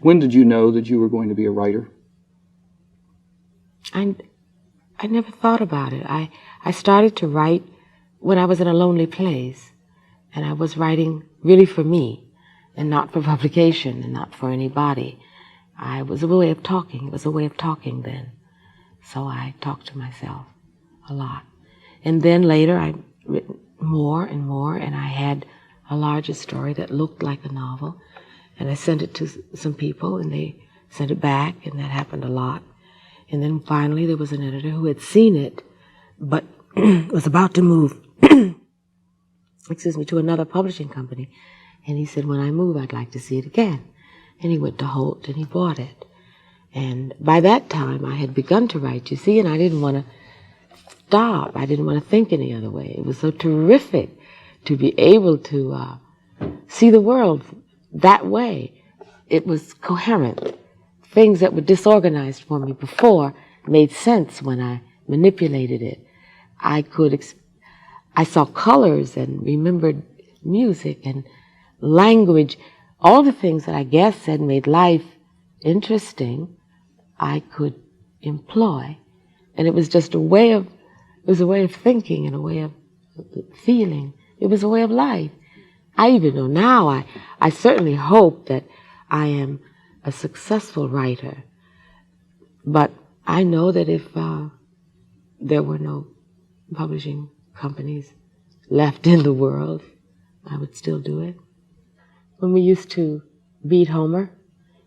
When did you know that you were going to be a writer? I never thought about it. I started to write when I was in a lonely place, and I was writing really for me, and not for publication, and not for anybody. It was a way of talking. It was a way of talking then. So I talked to myself a lot. And then later I written more and more, and I had a larger story that looked like a novel. And I sent it to some people, and they sent it back, and that happened a lot. And then finally there was an editor who had seen it, but was about to move, to another publishing company. And he said, when I move, I'd like to see it again. And he went to Holt, and he bought it. And by that time, I had begun to write, you see, and I didn't want to stop. I didn't want to think any other way. It was so terrific to be able to see the world that way. It was coherent. Things that were disorganized for me before made sense when I manipulated it. I saw colors and remembered music and language. All the things that I guess had made life interesting, I could employ. And it was just a way of thinking and a way of feeling. It was a way of life. I even know now, I certainly hope that I am a successful writer. But I know that if there were no publishing companies left in the world, I would still do it. When we used to beat Homer,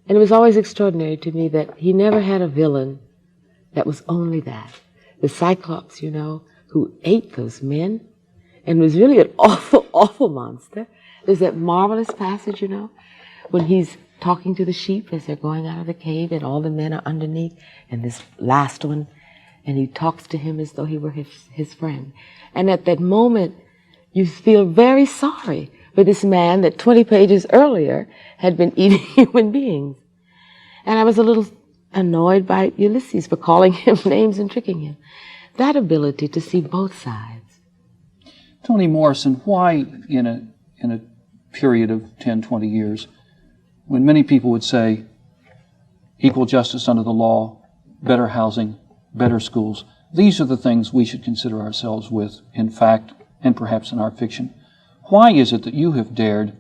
and it was always extraordinary to me that he never had a villain that was only that. The Cyclops, you know, who ate those men and was really an awful, awful monster. There's that marvelous passage, you know, when he's talking to the sheep as they're going out of the cave and all the men are underneath, and this last one, and he talks to him as though he were his friend. And at that moment, you feel very sorry for this man that 20 pages earlier had been eating human beings. And I was a little annoyed by Ulysses for calling him names and tricking him. That ability to see both sides. Toni Morrison, why in a period of 10, 20 years, when many people would say equal justice under the law, better housing, better schools, these are the things we should consider ourselves with in fact and perhaps in our fiction. Why is it that you have dared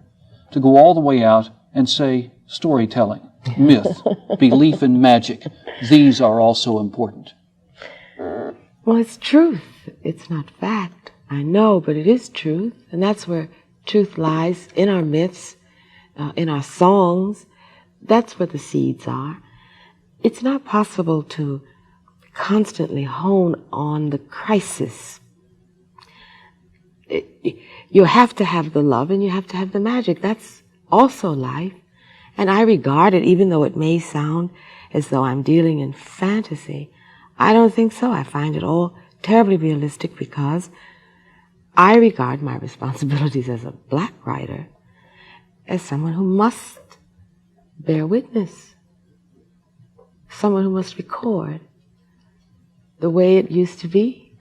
to go all the way out and say storytelling, myth, belief in magic, these are also important? Well, it's truth. It's not fact. I know, but it is truth. And that's where truth lies, in our myths, in our songs. That's where the seeds are. It's not possible to constantly hone on the crisis. You have to have the love and you have to have the magic. That's also life. And I regard it, even though it may sound as though I'm dealing in fantasy, I don't think so. I find it all terribly realistic because I regard my responsibilities as a black writer as someone who must bear witness, someone who must record the way it used to be,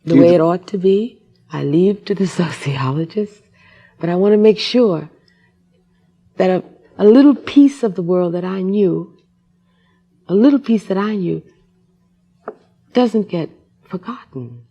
the way it ought to be. I leave to the sociologists, but I want to make sure that a little piece of the world that I knew, a little piece that I knew, doesn't get forgotten.